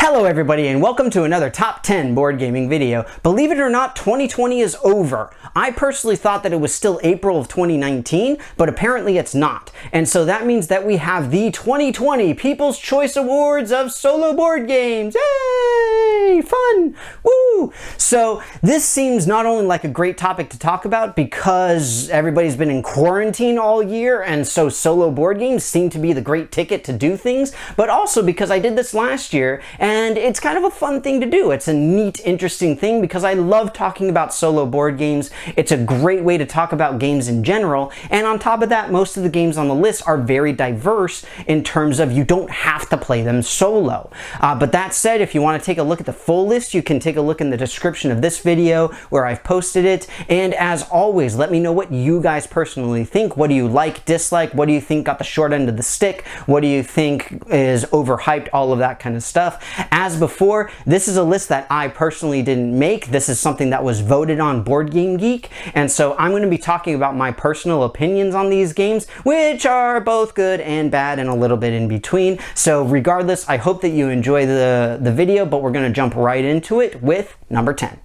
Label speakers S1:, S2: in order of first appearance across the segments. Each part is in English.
S1: Hello everybody and welcome to another top 10 board gaming video. Believe it or not, 2020 is over. I personally thought that it was still April of 2019, but apparently it's not. And so that means that we have the 2020 People's Choice Awards of solo board games. Yay! Fun! Woo! So this seems not only like a great topic to talk about because everybody's been in quarantine all year and so solo board games seem to be the great ticket to do things, but also because I did this last year and it's kind of a fun thing to do. It's a neat, interesting thing because I love talking about solo board games. It's a great way to talk about games in general, and on top of that, most of the games on the list are very diverse in terms of you don't have to play them solo. But that said, if you want to take a look at the full list, you can take a look in the description of this video where I've posted it. And as always, let me know what you guys personally think. What do you like, dislike? What do you think got the short end of the stick? What do you think is overhyped? All of that kind of stuff. As before, this is a list that I personally didn't make. This is something that was voted on boardgamegeek, and so I'm going to be talking about my personal opinions on these games, which are both good and bad and a little bit in between. So regardless, I hope that you enjoy the video, but we're going to jump right into it with number 10.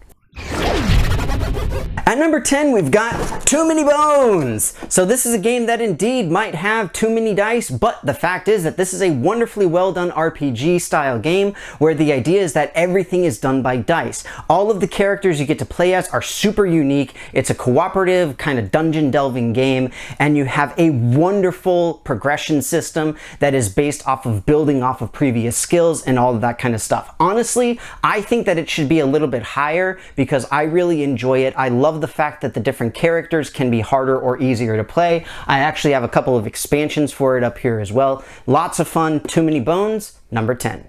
S1: At number 10, we've got Too Many Bones. So this is a game that indeed might have too many dice, but the fact is that this is a wonderfully well done RPG style game where the idea is that everything is done by dice. All of the characters you get to play as are super unique. It's a cooperative kind of dungeon delving game, and you have a wonderful progression system that is based off of building off of previous skills and all of that kind of stuff. Honestly, I think that it should be a little bit higher because I really enjoy it. I love the fact that the different characters can be harder or easier to play. I actually have a couple of expansions for it up here as well. Lots of fun. Too Many Bones, number 10.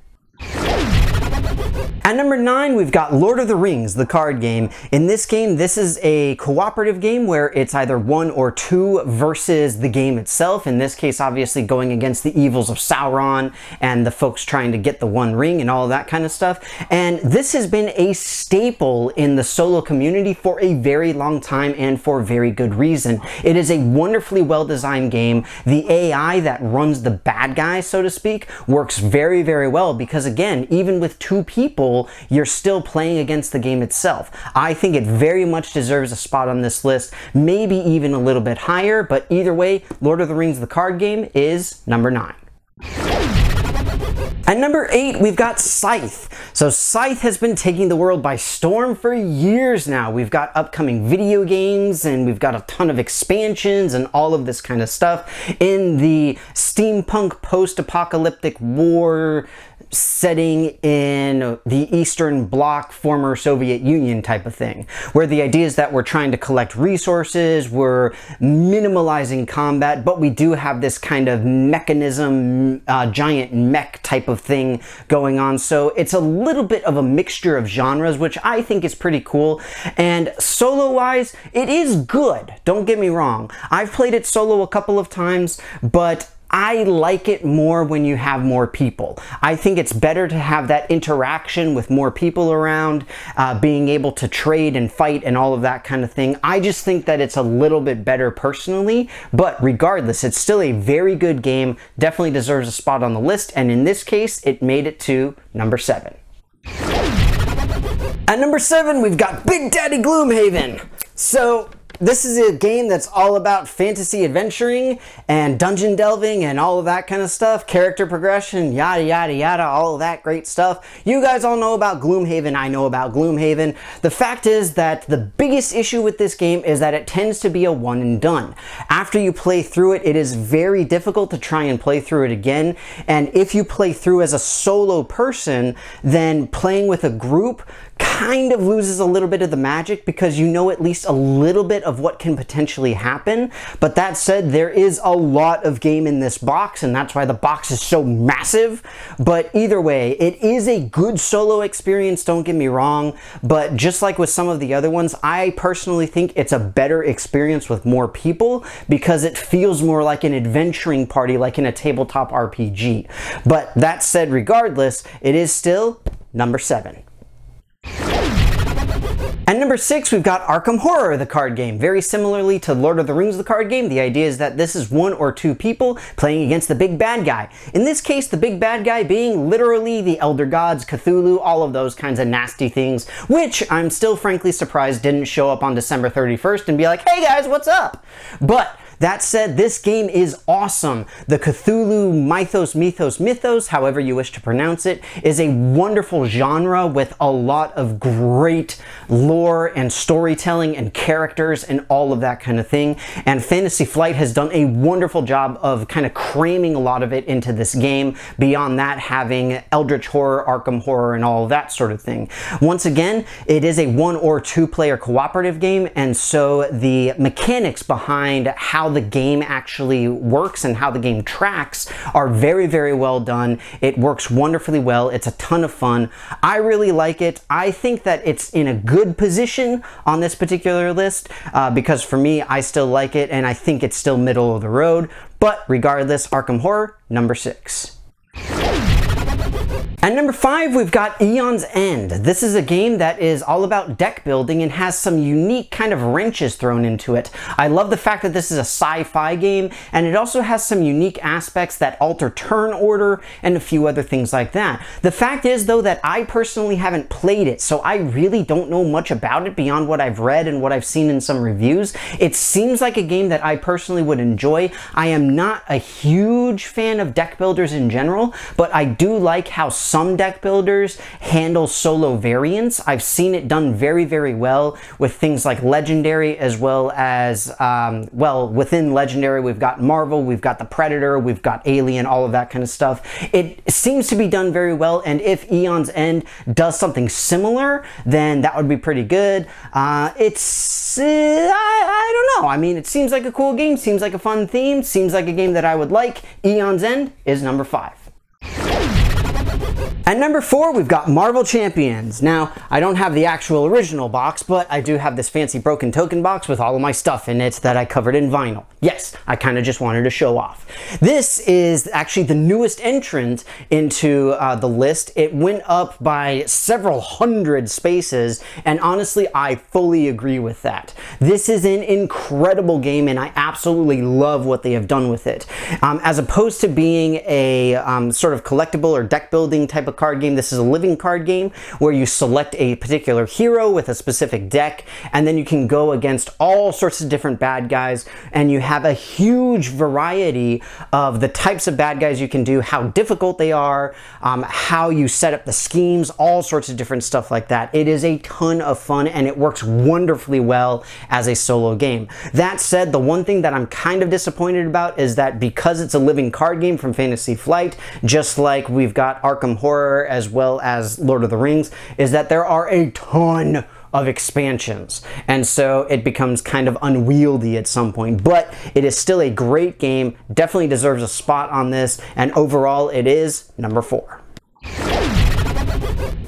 S1: At number 9, we've got Lord of the Rings, the card game. In this game, this is a cooperative game where it's either 1 or 2 versus the game itself. In this case, obviously going against the evils of Sauron and the folks trying to get the One Ring and all of that kind of stuff. And this has been a staple in the solo community for a very long time and for very good reason. It is a wonderfully well-designed game. The AI that runs the bad guys, so to speak, works very, very well because, again, even with 2 people, you're still playing against the game itself. I think it very much deserves a spot on this list, maybe even a little bit higher, but either way, Lord of the Rings, the card game, is number 9. At number 8, we've got Scythe. So Scythe has been taking the world by storm for years now. We've got upcoming video games and we've got a ton of expansions and all of this kind of stuff in the steampunk post-apocalyptic war setting in the Eastern Bloc, former Soviet Union type of thing, where the idea is that we're trying to collect resources, we're minimalizing combat, but we do have this kind of mechanism, giant mech type of thing going on. So it's a little bit of a mixture of genres, which I think is pretty cool. And solo-wise, it is good. Don't get me wrong. I've played it solo a couple of times, but I like it more when you have more people. I think it's better to have that interaction with more people around, being able to trade and fight and all of that kind of thing. I just think that it's a little bit better personally, but regardless, it's still a very good game, definitely deserves a spot on the list, and in this case, it made it to number 7. At number 7, we've got Big Daddy Gloomhaven. So this is a game that's all about fantasy adventuring and dungeon delving and all of that kind of stuff, character progression, yada yada yada, all of that great stuff. You guys all know about Gloomhaven, I know about Gloomhaven. The fact is that the biggest issue with this game is that it tends to be a one and done. After you play through it, it is very difficult to try and play through it again, and if you play through as a solo person, then playing with a group kind of loses a little bit of the magic because you know at least a little bit of what can potentially happen. But that said, there is a lot of game in this box, and that's why the box is so massive. But either way, it is a good solo experience, don't get me wrong, but just like with some of the other ones, I personally think it's a better experience with more people because it feels more like an adventuring party, like in a tabletop RPG. But that said, regardless, it is still number 7. And number 6, we've got Arkham Horror, the card game. Very similarly to Lord of the Rings, the card game, the idea is that this is 1 or 2 people playing against the big bad guy. In this case, the big bad guy being literally the Elder Gods, Cthulhu, all of those kinds of nasty things, which I'm still frankly surprised didn't show up on December 31st and be like, hey guys, what's up? But that said, this game is awesome. The Cthulhu mythos, however you wish to pronounce it, is a wonderful genre with a lot of great lore and storytelling and characters and all of that kind of thing. And Fantasy Flight has done a wonderful job of kind of cramming a lot of it into this game. Beyond that, having Eldritch Horror, Arkham Horror, and all of that sort of thing. Once again, it is a 1 or 2 player cooperative game, and so the mechanics behind how the game actually works and how the game tracks are very, very well done. It works wonderfully well. It's a ton of fun. I really like it. I think that it's in a good position on this particular list because for me, I still like it and I think it's still middle of the road. But regardless, Arkham Horror, number 6. At number 5, we've got Eon's End. This is a game that is all about deck building and has some unique kind of wrenches thrown into it. I love the fact that this is a sci-fi game, and it also has some unique aspects that alter turn order and a few other things like that. The fact is, though, that I personally haven't played it, so I really don't know much about it beyond what I've read and what I've seen in some reviews. It seems like a game that I personally would enjoy. I am not a huge fan of deck builders in general, but I do like how some deck builders handle solo variants. I've seen it done very, very well with things like Legendary, as well as, well, within Legendary, we've got Marvel, we've got the Predator, we've got Alien, all of that kind of stuff. It seems to be done very well, and if Eon's End does something similar, then that would be pretty good. I don't know. I mean, it seems like a cool game, seems like a fun theme, seems like a game that I would like. Eon's End is number 5. At number 4, we've got Marvel Champions. Now, I don't have the actual original box, but I do have this fancy broken token box with all of my stuff in it that I covered in vinyl. Yes, I kind of just wanted to show off. This is actually the newest entrant into the list. It went up by several hundred spaces, and honestly, I fully agree with that. This is an incredible game, and I absolutely love what they have done with it. As opposed to being a sort of collectible or deck building type of card game, this is a living card game where you select a particular hero with a specific deck, and then you can go against all sorts of different bad guys, and you have a huge variety of the types of bad guys you can do, how difficult they are, how you set up the schemes, all sorts of different stuff like that. It is a ton of fun, and it works wonderfully well as a solo game. That said, the one thing that I'm kind of disappointed about is that because it's a living card game from Fantasy Flight, just like we've got Arkham Horror as well as Lord of the Rings, is that there are a ton of expansions, and so it becomes kind of unwieldy at some point. But it is still a great game, definitely deserves a spot on this, and overall it is number 4.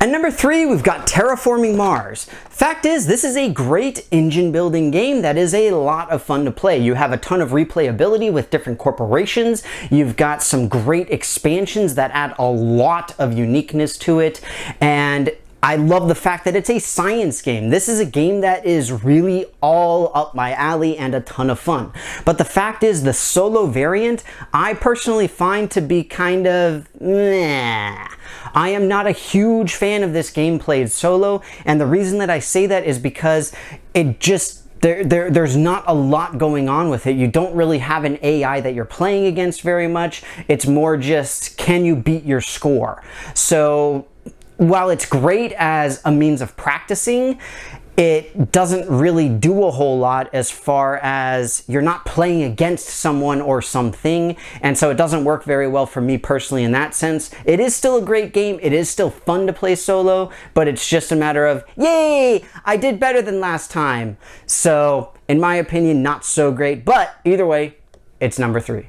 S1: At number 3, we've got Terraforming Mars. Fact is, this is a great engine building game that is a lot of fun to play. You have a ton of replayability with different corporations. You've got some great expansions that add a lot of uniqueness to it, and I love the fact that it's a science game. This is a game that is really all up my alley and a ton of fun. But the fact is, the solo variant, I personally find to be kind of meh. I am not a huge fan of this game played solo, and the reason that I say that is because it just there's not a lot going on with it. You don't really have an AI that you're playing against very much. It's more just, can you beat your score? So while it's great as a means of practicing, it doesn't really do a whole lot as far as you're not playing against someone or something, and so it doesn't work very well for me personally in that sense. It is still a great game, it is still fun to play solo, but it's just a matter of, yay, I did better than last time. So, in my opinion, not so great, but either way, it's number 3.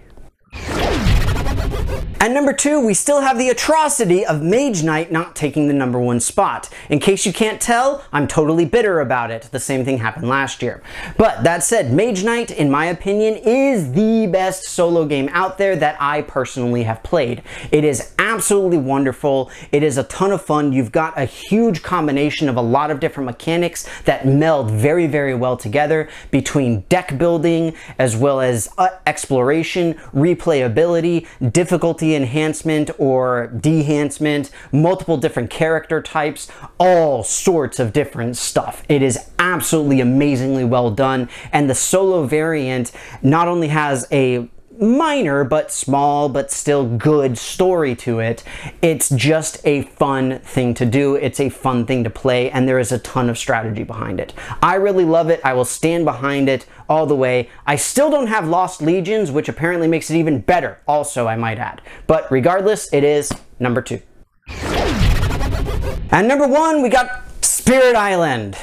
S1: At number 2, we still have the atrocity of Mage Knight not taking the number 1 spot. In case you can't tell, I'm totally bitter about it. The same thing happened last year. But that said, Mage Knight, in my opinion, is the best solo game out there that I personally have played. It is absolutely wonderful. It is a ton of fun. You've got a huge combination of a lot of different mechanics that meld very, very well together between deck building as well as exploration, replayability, difficulty enhancement or dehancement, multiple different character types, all sorts of different stuff. It is absolutely amazingly well done, and the solo variant not only has a minor but small but still good story to it. It's just a fun thing to do. It's a fun thing to play, and there is a ton of strategy behind it. I really love it. I will stand behind it all the way. I still don't have Lost Legions, which apparently makes it even better also, I might add. But regardless, it is number 2. And number 1, we got Spirit Island.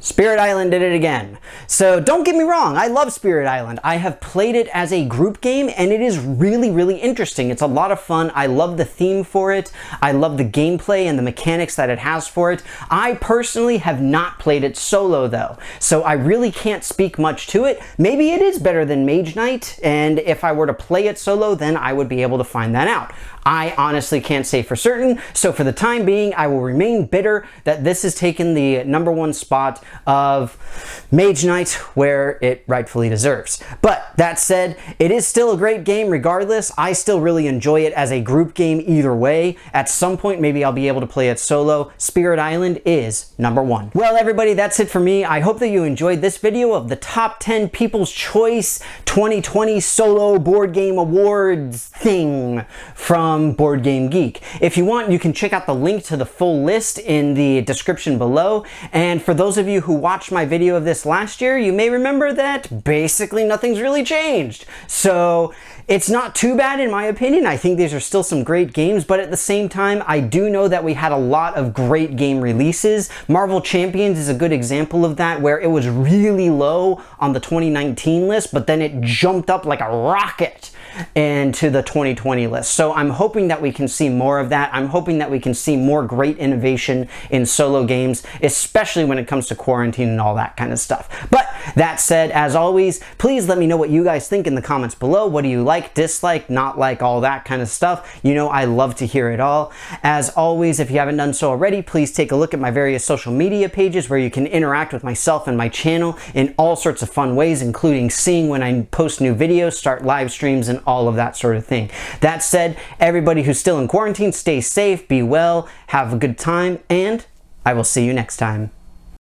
S1: Spirit Island did it again. So don't get me wrong, I love Spirit Island. I have played it as a group game, and it is really, really interesting. It's a lot of fun. I love the theme for it. I love the gameplay and the mechanics that it has for it. I personally have not played it solo though, so I really can't speak much to it. Maybe it is better than Mage Knight, and if I were to play it solo, then I would be able to find that out. I honestly can't say for certain, so for the time being, I will remain bitter that this has taken the number 1 spot of Mage Knight where it rightfully deserves. But that said, it is still a great game regardless. I still really enjoy it as a group game either way. At some point, maybe I'll be able to play it solo. Spirit Island is number 1. Well, everybody, that's it for me. I hope that you enjoyed this video of the top 10 People's Choice 2020 Solo Board Game Awards thing from Board Game Geek. If you want, you can check out the link to the full list in the description below. And for those of you who watched my video of this last year, you may remember that basically nothing's really changed. So it's not too bad in my opinion. I think these are still some great games, but at the same time, I do know that we had a lot of great game releases. Marvel Champions is a good example of that, where it was really low on the 2019 list, but then it jumped up like a rocket into the 2020 list. So I'm hoping that we can see more of that. I'm hoping that we can see more great innovation in solo games, especially when it comes to quarantine and all that kind of stuff. But that said, as always, please let me know what you guys think in the comments below. What do you like, dislike, not like, all that kind of stuff? You know, I love to hear it all. As always, if you haven't done so already, please take a look at my various social media pages where you can interact with myself and my channel in all sorts of fun ways, including seeing when I post new videos, start live streams, and all of that sort of thing. That said, everybody who's still in quarantine, stay safe, be well, have a good time, and I will see you next time.